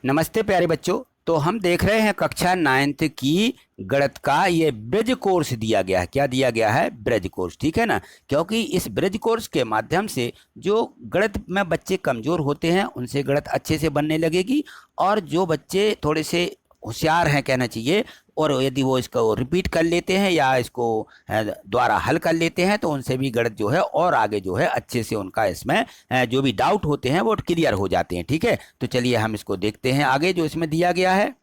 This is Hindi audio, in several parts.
नमस्ते प्यारे बच्चों। तो हम देख रहे हैं कक्षा 9th की गणित का ये ब्रिज कोर्स दिया गया है। क्या दिया गया है? ब्रिज कोर्स, ठीक है ना। क्योंकि इस ब्रिज कोर्स के माध्यम से जो गणित में बच्चे कमजोर होते हैं उनसे गणित अच्छे से बनने लगेगी, और जो बच्चे थोड़े से होशियार हैं कहना चाहिए, और यदि वो इसको रिपीट कर लेते हैं या इसको द्वारा हल कर लेते हैं तो उनसे भी गणित जो है और आगे जो है अच्छे से उनका इसमें जो भी डाउट होते हैं वो क्लियर हो जाते हैं। ठीक है, तो चलिए हम इसको देखते हैं आगे जो इसमें दिया गया है।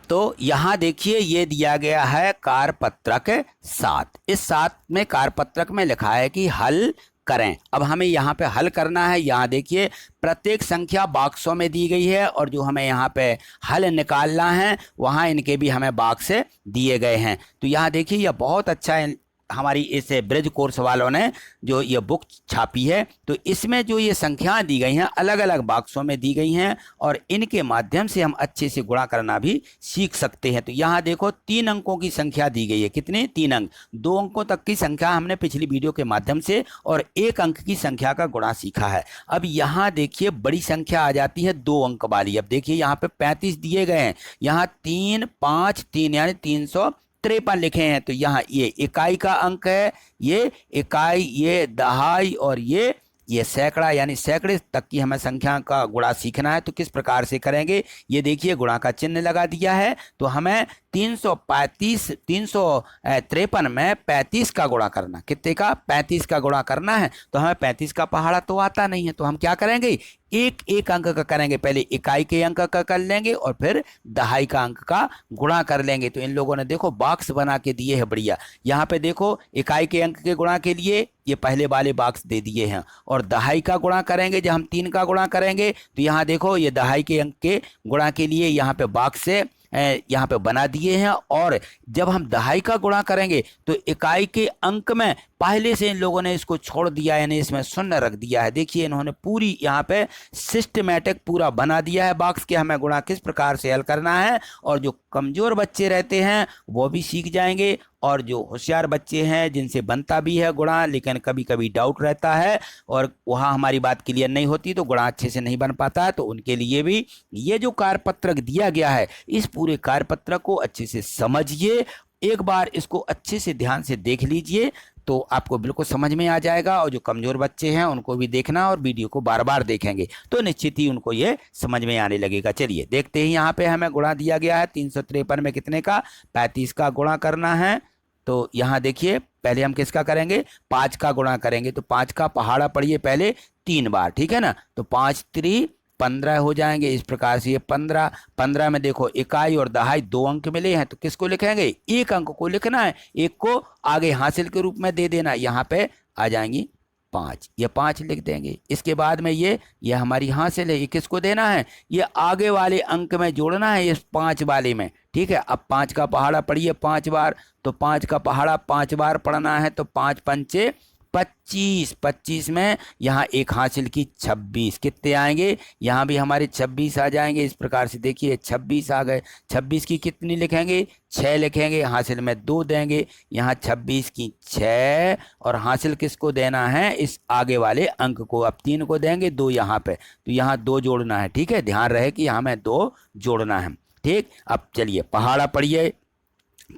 तो यहाँ देखिए ये दिया गया है कारपत्रक 7। इस 7 में कारपत्रक में लिखा है कि हल करें। अब हमें यहाँ पे हल करना है। यहाँ देखिए प्रत्येक संख्या बॉक्सों में दी गई है, और जो हमें यहाँ पे हल निकालना है वहाँ इनके भी हमें बॉक्स दिए गए हैं। तो यहाँ देखिए यह बहुत अच्छा हमारी इस ब्रिज कोर्स वालों ने जो ये बुक छापी है, तो इसमें जो ये संख्याएं दी गई हैं अलग अलग बॉक्सों में दी गई हैं, और इनके माध्यम से हम अच्छे से गुणा करना भी सीख सकते हैं। तो यहाँ देखो 3 अंकों की संख्या दी गई है। कितने? 3 अंक। 2 अंकों तक की संख्या हमने पिछली वीडियो के माध्यम से और 1 अंक की संख्या का गुणा सीखा है। अब यहाँ देखिए बड़ी संख्या आ जाती है 2 अंक वाली। अब देखिए यहाँ पे 35 दिए गए हैं, यहाँ 3 5 3 यानी 353 लिखे हैं। तो यहाँ ये इकाई का अंक है, ये इकाई, ये दहाई, और ये सैकड़ा यानी सैकड़े तक की हमें संख्या का गुणा सीखना है। तो किस प्रकार से करेंगे? ये देखिए गुणा का चिन्ह लगा दिया है। तो हमें 353 में 35 का गुणा करना। कितने का? 35 का गुणा करना है। तो हमें 35 का पहाड़ा तो आता नहीं है, तो हम क्या करेंगे? एक एक अंक का करेंगे। पहले इकाई के अंक का कर लेंगे और फिर दहाई का अंक का गुणा कर लेंगे। तो इन लोगों ने देखो बॉक्स बना के दिए हैं बढ़िया। यहाँ पे देखो इकाई के अंक के गुणा के लिए ये पहले वाले बॉक्स दे दिए हैं, और दहाई का गुणा करेंगे जब हम 3 का गुणा करेंगे तो यहाँ देखो ये दहाई के अंक के गुणा के लिए यहाँ पे बॉक्स से यहाँ पे बना दिए हैं। और जब हम दहाई का गुणा करेंगे तो इकाई के अंक में पहले से इन लोगों ने इसको छोड़ दिया, यानी इसमें शून्य रख दिया है। देखिए इन्होंने पूरी यहाँ पे सिस्टमैटिक पूरा बना दिया है बॉक्स के हमें गुणा किस प्रकार से हल करना है। और जो कमजोर बच्चे रहते हैं वो भी सीख जाएंगे, और जो होशियार बच्चे हैं जिनसे बनता भी है गुणा लेकिन कभी कभी डाउट रहता है और वहाँ हमारी बात क्लियर नहीं होती तो गुणा अच्छे से नहीं बन पाता है, तो उनके लिए भी ये जो कार्यपत्रक दिया गया है इस पूरे कार्यपत्रक को अच्छे से समझिए। एक बार इसको अच्छे से ध्यान से देख लीजिए तो आपको बिल्कुल समझ में आ जाएगा, और जो कमजोर बच्चे हैं उनको भी देखना और वीडियो को बार बार देखेंगे तो निश्चित ही उनको ये समझ में आने लगेगा। चलिए देखते हैं। यहाँ पे हमें गुणा दिया गया है 353 में कितने का? 35 का गुणा करना है। तो यहाँ देखिए पहले हम किसका करेंगे? 5 का गुणा करेंगे। तो 5 का पहाड़ा पढ़िए पहले 3 बार, ठीक है ना। तो 5 3 15 हो जाएंगे। इस प्रकार से ये 15 में देखो इकाई और दहाई 2 अंक मिले हैं, तो किसको लिखेंगे? 1 अंक को लिखना है, 1 को आगे हासिल के रूप में दे देना। यहाँ पे आ जाएंगी 5, ये 5 लिख देंगे। इसके बाद में ये हमारी हासिल है, ये किसको देना है? ये आगे वाले अंक में जोड़ना है इस 5 वाले में, ठीक है। अब 5 का पहाड़ा पढ़िए 5 बार। तो 5 का पहाड़ा 5 बार पढ़ना है। तो 5 पंचे 25, 25 में यहाँ एक हासिल की 26, कितने आएंगे? यहाँ भी हमारे 26 आ जाएंगे। इस प्रकार से देखिए 26 आ गए। 26 की कितनी लिखेंगे? 6 लिखेंगे, हासिल में 2 देंगे। यहाँ 26 की 6, और हासिल किसको देना है? इस आगे वाले अंक को। अब 3 को देंगे, 2 यहाँ पे, तो यहाँ 2 जोड़ना है, ठीक है। ध्यान रहे कि यहाँ में 2 जोड़ना है, ठीक। अब चलिए पहाड़ा पढ़िए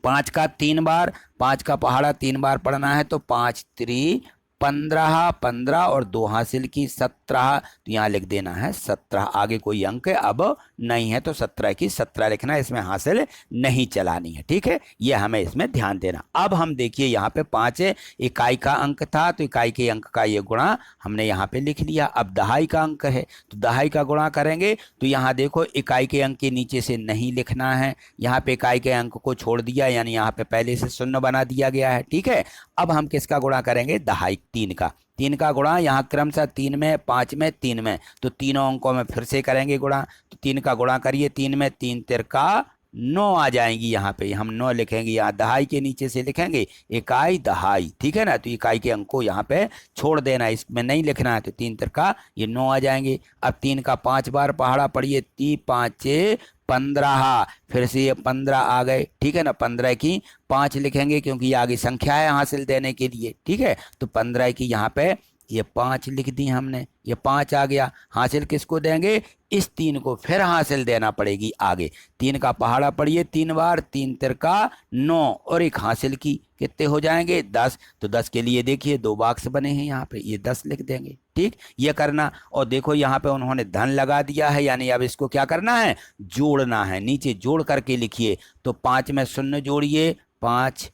5 का 3 बार, 5 का पहाड़ा 3 बार पढ़ना है। तो 5 3 15 और 2 हासिल की 17, तो यहाँ लिख देना है 17। आगे कोई अंक अब नहीं है तो 17 की 17 लिखना है, इसमें हासिल नहीं चलानी है, ठीक है। ये हमें इसमें ध्यान देना। अब हम देखिए यहाँ पे 5 इकाई का अंक था, तो इकाई के अंक का ये गुणा हमने यहाँ पे लिख लिया। अब दहाई का अंक है तो दहाई का गुणा करेंगे। तो यहाँ देखो इकाई के अंक के नीचे से नहीं लिखना है, यहाँ पे इकाई के अंक को छोड़ दिया, यानी यहाँ पे पहले से शून्य बना दिया गया है, ठीक है। अब हम किसका गुणा करेंगे? दहाई 3 का गुणा। यहाँ क्रमशः 3 में 5 में 3 में, तो तीनों अंकों में फिर से करेंगे गुणा। तो 3 का गुणा करिए 3 में, 3 तिरका 9 आ जाएंगी। यहाँ पे हम 9 लिखेंगे। यहाँ दहाई के नीचे से लिखेंगे इकाई दहाई, ठीक है ना। तो इकाई के अंक को यहाँ पे छोड़ देना, इसमें नहीं लिखना है। तो 3 तिरका ये 9 आ जाएंगे। अब 3 का 5 बार पहाड़ा पढ़िए 3 5 15, फिर से ये 15 आ गए, ठीक है ना। 15 की 5 लिखेंगे क्योंकि ये आगे संख्या है हासिल देने के लिए, ठीक है। तो 15 की यहाँ पे ये 5 लिख दी हमने, ये 5 आ गया। हासिल किसको देंगे? इस 3 को फिर हासिल देना पड़ेगी आगे। 3 का पहाड़ा पढ़िए 3 बार, 3 तिरका 9 और एक हासिल की, कितने हो जाएंगे? 10। तो 10 के लिए देखिए 2 बॉक्स बने हैं यहाँ पे, ये 10 लिख देंगे। ठीक, ये करना। और देखो यहाँ पे उन्होंने धन लगा दिया है, यानी अब इसको क्या करना है? जोड़ना है। नीचे जोड़ करके लिखिए। तो 5 में 0 जोड़िए 5,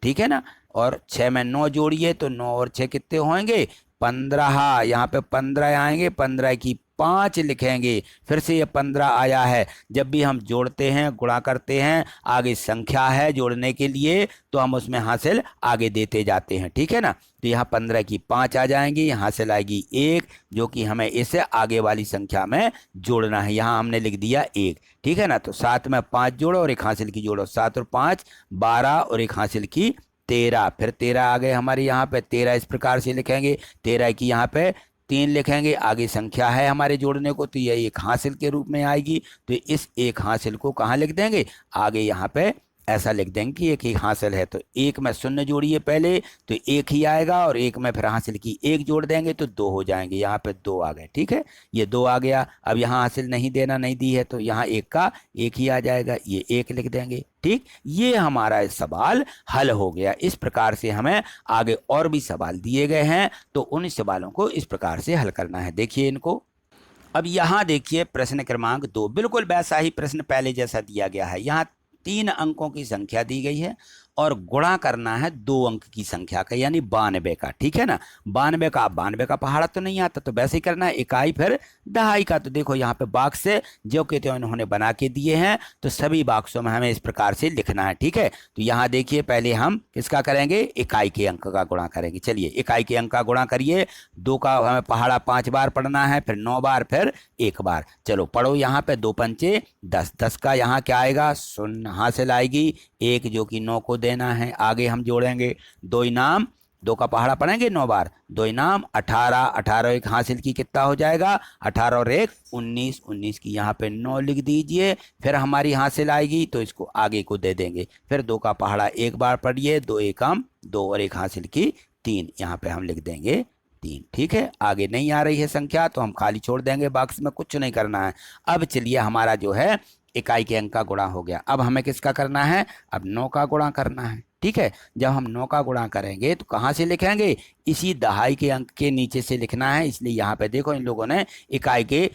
ठीक है ना। और 6 में 9 जोड़िए तो 9 और 6 कितने होंगे? 15। यहाँ पे 15 आएंगे, 15 की 5 लिखेंगे। फिर से ये 15 आया है। जब भी हम जोड़ते हैं, गुणा करते हैं, आगे संख्या है जोड़ने के लिए, तो हम उसमें हासिल आगे देते जाते हैं, ठीक है ना। तो यहाँ 15 की 5 आ जाएंगी, हासिल आएगी 1, जो कि हमें इसे आगे वाली संख्या में जोड़ना है। यहाँ हमने लिख दिया 1, ठीक है ना। तो 7 में 5 जोड़ो और एक हासिल की जोड़ो, 7 और 5 12 और एक हासिल की 13। फिर 13 आ गए हमारे यहाँ पे। 13 इस प्रकार से लिखेंगे, 13 की यहाँ पे 3 लिखेंगे, आगे संख्या है हमारे जोड़ने को, तो ये एक हासिल के रूप में आएगी। तो इस एक हासिल को कहाँ लिख देंगे? आगे यहाँ पे ऐसा लिख देंगे कि एक ही हासिल है। तो 1 में 0 जोड़िए पहले, तो 1 ही आएगा, और 1 में फिर हासिल की 1 जोड़ देंगे तो 2 हो जाएंगे। यहाँ पे 2 आ गए, ठीक है। ये 2 आ गया। अब यहाँ हासिल नहीं देना, नहीं दी है, तो यहाँ 1 का 1 ही आ जाएगा, ये 1 लिख देंगे। ठीक, ये हमारा सवाल हल हो गया। इस प्रकार से हमें आगे और भी सवाल दिए गए हैं, तो उन सवालों को इस प्रकार से हल करना है। देखिए इनको। अब यहाँ देखिए प्रश्न क्रमांक 2, बिल्कुल वैसा ही प्रश्न पहले जैसा दिया गया है। यहाँ 3 अंकों की संख्या दी गई है और गुणा करना है 2 अंक की संख्या का, यानी 92 का, ठीक है ना। 92 का, 92 का पहाड़ा तो नहीं आता, तो वैसे ही करना है, इकाई फिर दहाई का। तो देखो यहाँ पे बॉक्स से जो कि तो इन्होंने बना के दिए हैं, तो सभी बॉक्सों में हमें इस प्रकार से लिखना है, ठीक है। तो यहाँ देखिए पहले हम किसका करेंगे? इकाई के अंक का गुणा करेंगे। चलिए इकाई के अंक का गुणा करिए। 2 का हमें पहाड़ा 5 बार पढ़ना है, फिर 9 बार, फिर 1 बार। चलो पढ़ो यहाँ पे। 2 पंचे 10, 10 का यहाँ क्या आएगा? 0 हासिल आएगी, 1 जो कि 9 को देना है। आगे हम जोड़ेंगे 2 इनाम, 2 का पहाड़ा पढ़ेंगे 9 बार, 2 इनाम 18, 18 एक हासिल की कितना हो जाएगा? 18 और 1 19, 19 की यहाँ पे 9 लिख दीजिए। फिर हमारी हासिल आएगी तो इसको आगे को दे देंगे। फिर 2 का पहाड़ा 1 बार पढ़िए, 2 एकम 2 और 1 हासिल की 3, यहाँ पे हम लिख देंगे 3, ठीक है। आगे नहीं आ रही है संख्या तो हम खाली छोड़ देंगे, बॉक्स में कुछ नहीं करना है। अब चलिए हमारा जो है इकाई के अंक का गुणा हो गया। अब हमें किसका करना है? अब 9 का गुणा करना है, ठीक है। जब हम 9 का गुणा करेंगे तो कहाँ से लिखेंगे? इसी दहाई के अंक के नीचे से लिखना है। इसलिए यहाँ पे देखो इन लोगों ने इकाई के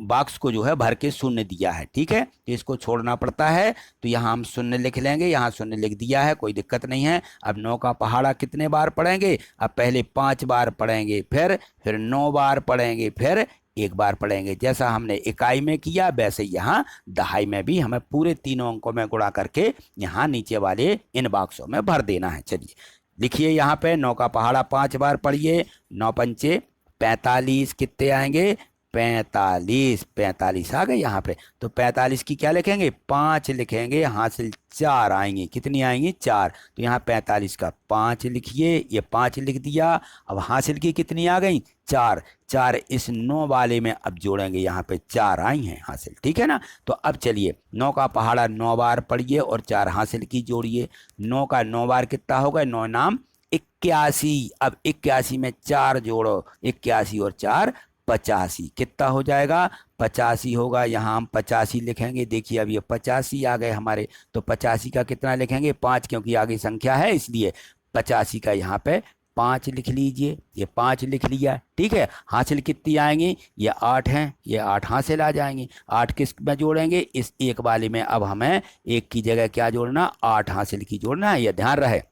बॉक्स को जो है भर के 0 दिया है, ठीक है। तो इसको छोड़ना पड़ता है, तो यहाँ हम 0 लिख लेंगे। यहाँ 0 लिख दिया है, कोई दिक्कत नहीं है। अब 9 का पहाड़ा कितने बार पढ़ेंगे? अब पहले 5 बार पढ़ेंगे, फिर 9 बार पढ़ेंगे, फिर 1 बार पढ़ेंगे। जैसा हमने इकाई में किया वैसे यहाँ दहाई में भी हमें पूरे तीनों अंकों में गुणा करके यहाँ नीचे वाले इन बॉक्सों में भर देना है। चलिए लिखिए यहाँ पे। 9 का पहाड़ा 5 बार पढ़िए, 9 पंचे 45, कितने आएंगे? 45, 45 आ गए यहाँ पे। तो 45 की क्या लिखेंगे? 5 लिखेंगे, हासिल 4 आएंगी। कितनी आएंगी? 4। तो यहाँ 45 का 5 लिखिए, ये 5 लिख दिया। अब हासिल की कितनी आ गई? 4। 4 इस 9 वाले में अब जोड़ेंगे, यहाँ पे 4 आई हैं हासिल, ठीक है ना। तो अब चलिए 9 का पहाड़ा 9 बार पढ़िए और 4 हासिल की जोड़िए। 9 का 9 बार कितना होगा? 9 नाम 81। अब 81 में 4 जोड़ो, 81 और 4 85, कितना हो जाएगा? 85 होगा। यहाँ हम 85 लिखेंगे। देखिए अब ये 85 आ गए हमारे। तो 85 का कितना लिखेंगे? 5, क्योंकि आगे संख्या है इसलिए 85 का यहाँ पे 5 लिख लीजिए। ये 5 लिख लिया, ठीक है। हासिल कितनी आएंगी? ये 8 हैं, ये 8 हासिल आ जाएंगी। 8 किस में जोड़ेंगे? इस 1 वाले में। अब हमें 1 की जगह क्या जोड़ना? 8 हासिल की जोड़ना है, ये ध्यान रहे।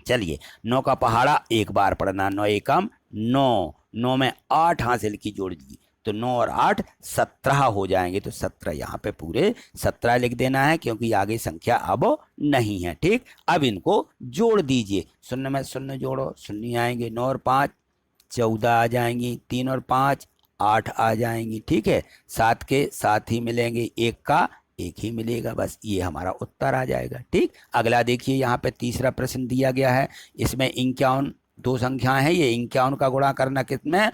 चलिए 9 का पहाड़ा 1 बार पढ़ना, 9 एकम 9, 9 में 8 हासिल की जोड़ दी, तो 9 और 8 17 हो जाएंगे। तो 17 यहाँ पे पूरे 17 लिख देना है, क्योंकि आगे संख्या अब नहीं है, ठीक। अब इनको जोड़ दीजिए। 0 में 0 जोड़ो, 0 आएंगे। 9 और 5 14 आ जाएंगी। 3 और 5 8 आ जाएंगी, ठीक है। 7 के 7 ही मिलेंगे, 1 का 1 ही मिलेगा, बस ये हमारा उत्तर आ जाएगा, ठीक। अगला देखिए यहाँ पे तीसरा प्रश्न दिया गया है। इसमें 51 2 संख्याएं हैं। ये 51 का गुणा करना कितने?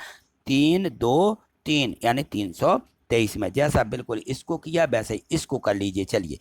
3 2 3, यानी 323 में। जैसा बिल्कुल इसको किया वैसे ही इसको कर लीजिए। चलिए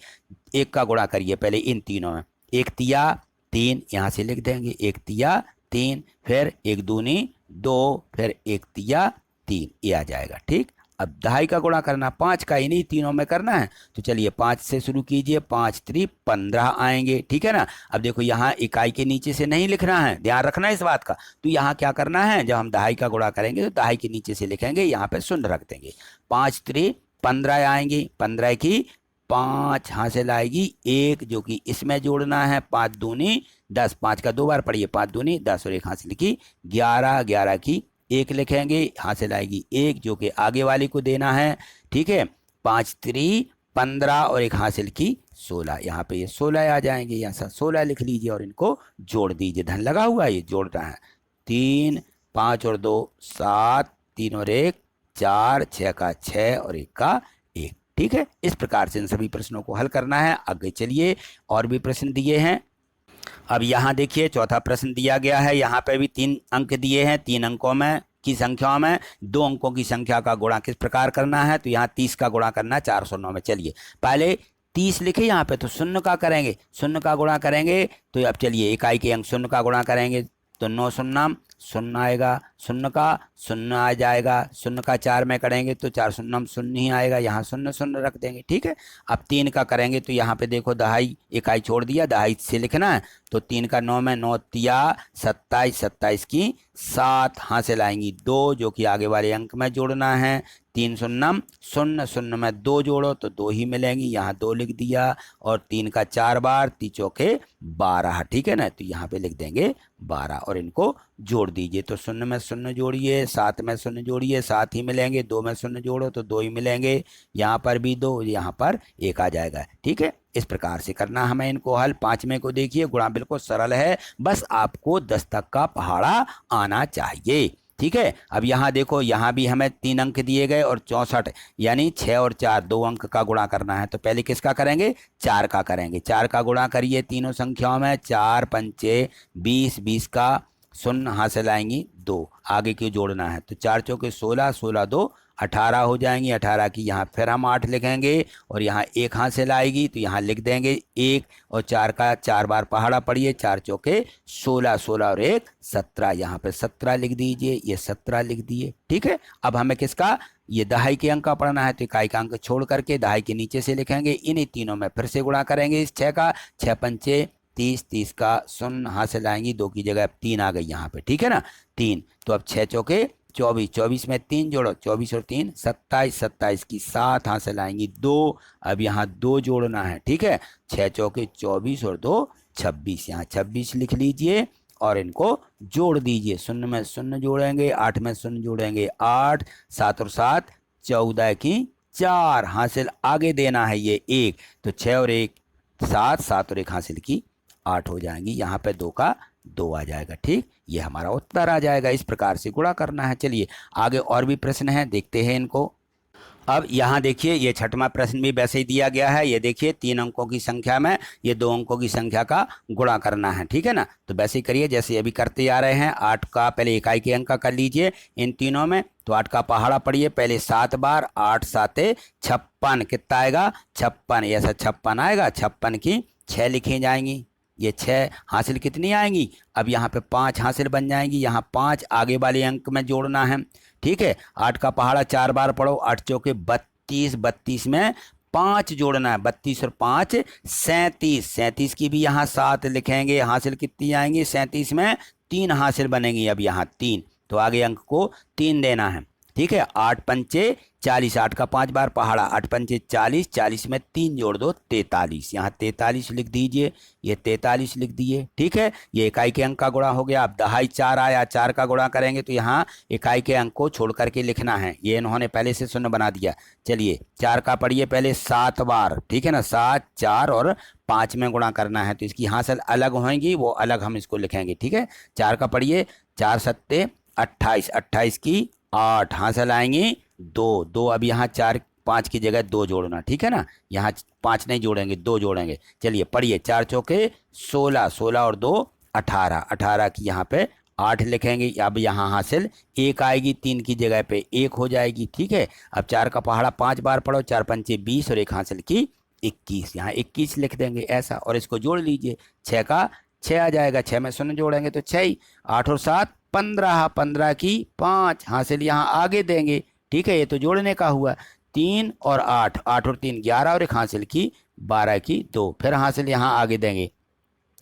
1 का गुणा करिए पहले इन तीनों में। 1 तिया 3, यहाँ से लिख देंगे 1 तिया 3, फिर 1 दूनी 2, फिर 1 तिया 3, ये आ जाएगा। ठीक, अब दहाई का गुणा करना 5 का इन्हीं तीनों में करना है, तो चलिए 5 से शुरू कीजिए, 5 3 15 आएंगे। ठीक है ना। अब देखो यहाँ इकाई के नीचे से नहीं लिखना है, ध्यान रखना है इस बात का। तो यहाँ क्या करना है, जब हम दहाई का गुणा करेंगे तो दहाई के नीचे से लिखेंगे, यहाँ पे शून्य रख देंगे। 5 3 15 आएंगी, 15 की 5 हासिल आएगी 1, जो कि इसमें जोड़ना है। 5 दूनी 10, 5 का 2 बार पढ़िए, 5 दूनी 10 और 1 हासिल की 11, 11 की 1 लिखेंगे, हासिल आएगी 1, जो कि आगे वाले को देना है। ठीक है, 5 3 15 और 1 हासिल की 16, यहाँ पे ये 16 आ जाएंगे, यहाँ 16 लिख लीजिए और इनको जोड़ दीजिए। धन लगा हुआ है, ये जोड़ना है। 3 5 और 2 7, 3 और 1 4, 6 का 6 और 1 का 1। ठीक है, इस प्रकार से इन सभी प्रश्नों को हल करना है। आगे चलिए, और भी प्रश्न दिए हैं। अब यहाँ देखिए चौथा प्रश्न दिया गया है, यहाँ पे भी 3 अंक दिए हैं। 3 अंकों में की संख्या में 2 अंकों की संख्या का गुणा किस प्रकार करना है, तो यहाँ 30 का गुणा करना है 409 में। चलिए पहले 30 लिखे यहाँ पे, तो शून्य का करेंगे, शून्य का गुणा करेंगे। तो अब चलिए इकाई के अंक शून्य का गुणा करेंगे, तो 9 शून्य शून्य आएगा, शून्य का शून्य आ जाएगा। शून्य का 4 में करेंगे तो 4 शून्य शून्य ही आएगा, यहाँ शून्य शून्य रख देंगे। ठीक है, अब 3 का करेंगे तो यहाँ पे देखो दहाई इकाई छोड़ दिया, दहाई से लिखना है। तो 3 का 9 में 9 तिया 27, 27 की 7 हासिल आएंगी 2, जो कि आगे वाले अंक में जोड़ना है। 3 शून्य शून्य शून्य में 2 जोड़ो तो 2 ही मिलेंगी, यहाँ 2 लिख दिया। और 3 का 4 बार 3 चौके 12। ठीक है ना, तो यहाँ पे लिख देंगे 12 और इनको जोड़ दीजिए। तो शून्य में शून्य जोड़िए, 7 में शून्य जोड़िए, 7 ही मिलेंगे। 2 में शून्य जोड़ो तो 2 ही मिलेंगे, यहाँ पर भी 2, यहाँ पर 1 आ जाएगा। ठीक है, इस प्रकार से करना हमें इनको हल। 5वें को देखिए, गुणा बिल्कुल सरल है, बस आपको 10 तक का पहाड़ा आना चाहिए। ठीक है, अब यहाँ देखो, यहाँ भी हमें 3 अंक दिए गए और 64, यानी 6 और 4 2 अंक का गुणा करना है। तो पहले किसका करेंगे, 4 का करेंगे। 4 का गुणा करिए तीनों संख्याओं में, 4 पंचे 20, 20 का शून्य हासिल आएंगी 2, आगे क्यों जोड़ना है। तो 4 चौके 16, 16 2 18 हो जाएंगी। 18 की यहाँ फिर हम 8 लिखेंगे और यहाँ 1 हासिल आएगी, तो यहाँ लिख देंगे 1 और 4 का 4 बार पहाड़ा पढ़िए। 4 चौके 16, 16 और 1 17, यहाँ पे 17 लिख दीजिए, ये 17 लिख दिए। ठीक है, अब हमें किसका, ये दहाई के अंक का पढ़ना है, तो इकाई का अंक छोड़ करके दहाई के नीचे से लिखेंगे। इन्हीं तीनों में फिर से गुणा करेंगे इस 6 का, 6 पंचे 30, 30 का शून्य हासिल आएंगी, 2 की जगह 3 आ गई यहाँ पे। ठीक है ना, 3। तो अब 6 चौके 24, 24 में 3 जोड़ो, 24 और 3 27, 27 की 7 हासिल आएंगी 2। अब यहाँ 2 जोड़ना है। ठीक है, 6 चौके 24 और 2 26, यहाँ 26 लिख लीजिए और इनको जोड़ दीजिए। शून्य में शून्य जोड़ेंगे, 8 में शून्य जोड़ेंगे 8, 7 और 7 14 की 4 हासिल आगे देना है ये 1, तो 6 और 1 7, 7 और 1 हासिल की 8 हो जाएंगी, यहाँ पे 2 का 2 आ जाएगा। ठीक, ये हमारा उत्तर आ जाएगा। इस प्रकार से गुणा करना है। चलिए आगे और भी प्रश्न हैं, देखते हैं इनको। अब यहाँ देखिए, ये 6वां प्रश्न भी वैसे ही दिया गया है। ये देखिए 3 अंकों की संख्या में ये 2 अंकों की संख्या का गुणा करना है। ठीक है ना, तो वैसे ही करिए जैसे अभी करते आ रहे हैं। 8 का पहले इकाई के अंक का कर लीजिए इन तीनों में, तो 8 का पहाड़ा पढ़िए पहले 7 बार। 8 7 56, कितना आएगा 56, ऐसा 56 आएगा। 56 की 6 लिखी जाएंगी, ये 6 हासिल कितनी आएंगी, अब यहाँ पे 5 हासिल बन जाएंगी, यहाँ 5 आगे वाले अंक में जोड़ना है। ठीक है, 8 का पहाड़ा 4 बार पढ़ो, 8 चौके 32, 32 में 5 जोड़ना है, 32 और 5 37, 37 की भी यहाँ 7 लिखेंगे, हासिल कितनी आएंगी 37 में 3 हासिल बनेंगी, अब यहाँ 3, तो आगे अंक को 3 देना है। ठीक है, 8 पंचे 40, 8 का 5 बार पहाड़ा, 8 पंचे 40, 40 में 3 जोड़ दो 43, यहाँ 43 लिख दीजिए, ये 43 लिख दिए। ठीक है, ये इकाई के अंक का गुणा हो गया। अब दहाई 4 आया, 4 का गुणा करेंगे तो यहाँ इकाई के अंक को छोड़ करके लिखना है, ये इन्होंने पहले से शून्य बना दिया। चलिए 4 का पढ़िए पहले 7 बार। ठीक है ना, 7 4 और 5 में गुणा करना है, तो इसकी हासिल अलग होंगी, वो अलग हम इसको लिखेंगे। ठीक है, 4 का पढ़िए 4 7 28, 28 की 8 हासिल आएंगी 2, 2 अब यहाँ 4 5 की जगह 2 जोड़ना। ठीक है ना, यहाँ 5 नहीं जोड़ेंगे, 2 जोड़ेंगे। चलिए पढ़िए 4 चौके 16, 16 और 2 18, 18 की यहाँ पे 8 लिखेंगे, अब यहाँ हासिल 1 आएगी, 3 की जगह पे 1 हो जाएगी। ठीक है, अब 4 का पहाड़ा 5 बार पढ़ो, 4 पंचे 20 और 1 हासिल की 21, यहाँ 21 लिख देंगे ऐसा, और इसको जोड़ लीजिए। 6 का 6 आ जाएगा, 6 में शून्य जोड़ेंगे तो 6 ही, 8 और 7 15, 15 की 5 हासिल यहाँ आगे देंगे। ठीक है, ये तो जोड़ने का हुआ। 3 और 8, 8 और 3 11 और एक हासिल की 12 की 2, फिर हासिल यहाँ आगे देंगे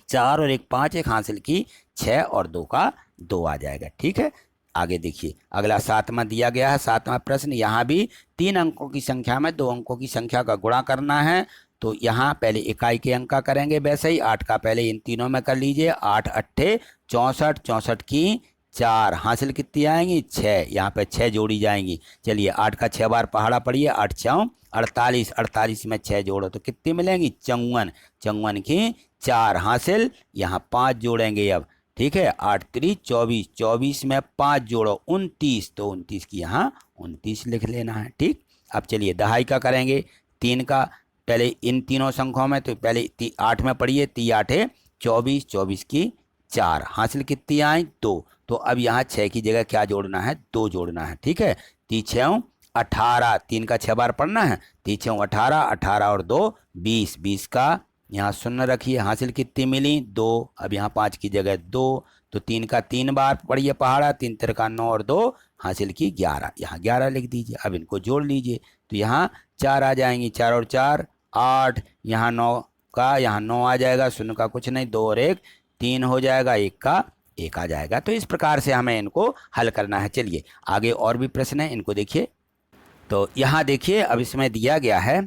4 और एक 5, एक हासिल की 6 और 2 का 2 आ जाएगा। ठीक है, आगे देखिए अगला 7वां दिया गया है। 7वां प्रश्न, यहाँ भी 3 अंकों की संख्या में 2 अंकों की संख्या का गुणा करना है। तो यहाँ पहले इकाई के अंक का करेंगे, वैसे ही 8 का पहले इन तीनों में कर लीजिए। 8 अट्ठे 64, 64 की 4 हासिल कितनी आएंगी 6, यहाँ पे 6 जोड़ी जाएंगी। चलिए 8 का 6 बार पहाड़ा पड़िए, 8 6 48, 48 में 6 जोड़ो तो कितनी मिलेंगी 54, 54 की 4 हासिल, यहाँ 5 जोड़ेंगे अब। ठीक है, 8 3 24, 24 में 5 जोड़ो 29, तो 29 की यहाँ 29 लिख लेना है। ठीक, अब चलिए दहाई का करेंगे। 3 का पहले इन तीनों संख्याओं में, तो पहले 8 में पढ़िए, 3 8 24, 24 की 4 हासिल कितनी आई 2, तो अब यहाँ 6 की जगह क्या जोड़ना है 2 जोड़ना है। ठीक है, 3 6 18, 3 का 6 बार पढ़ना है। 3 6 18, 18 और 2 20, 20 का यहाँ 0 रखिए, हासिल कितनी मिली 2, अब यहाँ 5 की जगह 2, तो 3 का 3 बार पढ़िए पहाड़ा, 3 3 का 9 और 2 हासिल की 11, यहाँ 11 लिख दीजिए। अब इनको जोड़ लीजिए तो यहाँ 4 आ जाएंगी, 4 और 4 8, यहाँ 9 का यहाँ 9 आ जाएगा, 0 का कुछ नहीं, 2 और 1 3 हो जाएगा, 1 का 1 आ जाएगा। तो इस प्रकार से हमें इनको हल करना है। चलिए आगे और भी प्रश्न है, इनको देखिए। तो यहाँ देखिए अब इसमें दिया गया है,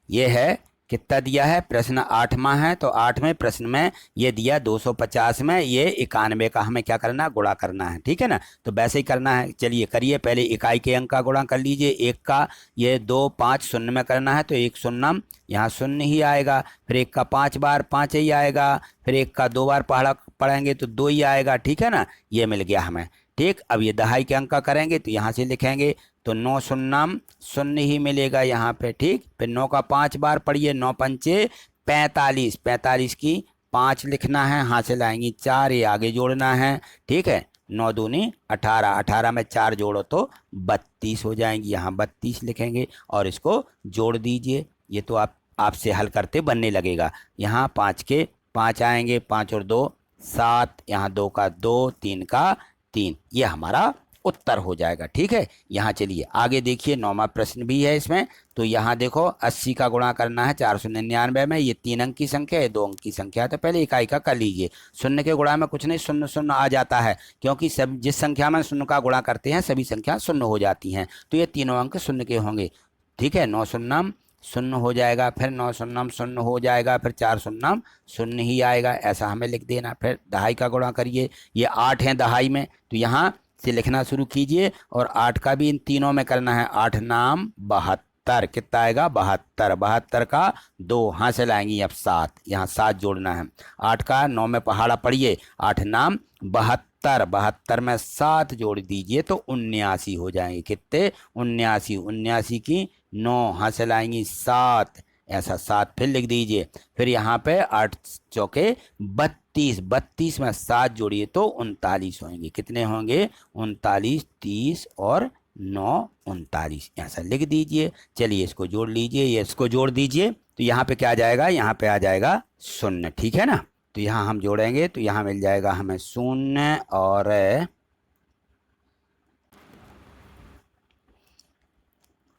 ये है कितना दिया है, प्रश्न 8वां है। तो 8वें प्रश्न में ये दिया 250 में ये 91 का हमें क्या करना है गुणा करना है। ठीक है ना, तो वैसे ही करना है। चलिए करिए, पहले इकाई के अंक का गुणा कर लीजिए। 1 का ये 2 5 शून्य में करना है, तो 1 शून्य यहाँ 0 ही आएगा, फिर 1 का 5 बार 5 ही आएगा, फिर 1 का 2 बार पहाड़ा पढ़ेंगे तो 2 ही आएगा। ठीक है ना, ये मिल गया हमें। ठीक, अब ये दहाई के अंक का करेंगे तो यहाँ से लिखेंगे, तो 9 शून्य 0 ही मिलेगा यहाँ पे। ठीक, फिर 9 का 5 बार पढ़िए, 9 पंचे 45, 45 की 5 लिखना है, हासिल आएंगी 4, ये आगे जोड़ना है। ठीक है, 9 दूनी 18, 18 में 4 जोड़ो तो 32 हो जाएंगी, यहाँ 32 लिखेंगे और इसको जोड़ दीजिए। ये तो आपसे हल करते बनने लगेगा। यहाँ 5 के 5 आएंगे, 5 और 2 7, यहाँ 2 का 2 3 का 3, ये हमारा उत्तर हो जाएगा। ठीक है, यहाँ चलिए आगे देखिए, 9वां प्रश्न भी है इसमें। तो यहाँ देखो 80 का गुणा करना है 499 में, ये 3 अंक की संख्या है, 2 अंक की संख्या है, तो पहले इकाई का कर लीजिए। शून्य के गुणा में कुछ नहीं, 0 0 आ जाता है, क्योंकि सब जिस संख्या में 0 का गुणा करते हैं सभी संख्या 0 हो जाती हैं, तो ये तीनों अंक 0 के होंगे। ठीक है, 9 0 0 हो जाएगा, फिर 9 0 0 हो जाएगा, फिर 4 0 0 ही आएगा, ऐसा हमें लिख देना। फिर दहाई का गुणा करिए, ये 8 है दहाई में, तो यहाँ से लिखना शुरू कीजिए, और 8 का भी इन तीनों में करना है। 8 नाम 72, कितना आएगा 72, 72 का 2 हासिल आएंगी अब 7, यहाँ 7 जोड़ना है। 8 का 9 में पहाड़ा पढ़िए, 8 नाम 72, 72 में 7 जोड़ दीजिए तो 79 हो जाएंगे। कितने 79, 79 की 9 हासिल आएंगी 7, ऐसा 7 फिर लिख दीजिए। फिर यहाँ पे 8 चौके 32, 32 में 7 जोड़िए तो 39 होंगे। कितने होंगे 39, 30 और 9 39, ऐसा लिख दीजिए। चलिए इसको जोड़ लीजिए, ये इसको जोड़ दीजिए, तो यहाँ पे क्या आ जाएगा, यहाँ पे आ जाएगा 0। ठीक है ना, तो यहाँ हम जोड़ेंगे तो यहाँ मिल जाएगा हमें 0 और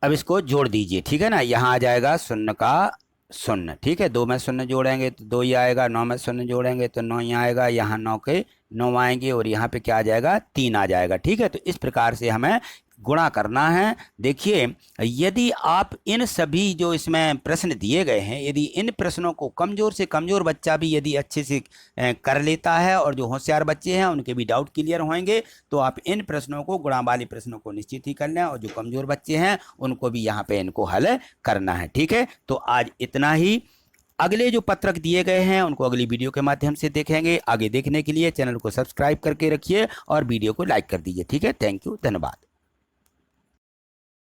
अब इसको जोड़ दीजिए। ठीक है ना, यहाँ आ जाएगा 0 का 0। ठीक है, 2 में 0 जोड़ेंगे तो 2 ही आएगा, 9 में 0 जोड़ेंगे तो 9 ही आएगा, यहाँ 9 के 9 आएंगे और यहाँ पे क्या आ जाएगा 3 आ जाएगा। ठीक है, तो इस प्रकार से हमें गुणा करना है। देखिए यदि आप इन सभी जो इसमें प्रश्न दिए गए हैं, यदि इन प्रश्नों को कमज़ोर से कमज़ोर बच्चा भी यदि अच्छे से कर लेता है, और जो होशियार बच्चे हैं उनके भी डाउट क्लियर होंगे, तो आप इन प्रश्नों को, गुणा वाले प्रश्नों को निश्चित ही कर लें, और जो कमज़ोर बच्चे हैं उनको भी यहाँ पे इनको हल करना है। ठीक है, तो आज इतना ही। अगले जो पत्रक दिए गए हैं उनको अगली वीडियो के माध्यम से देखेंगे। आगे देखने के लिए चैनल को सब्सक्राइब करके रखिए और वीडियो को लाइक कर दीजिए। ठीक है, थैंक यू, धन्यवाद।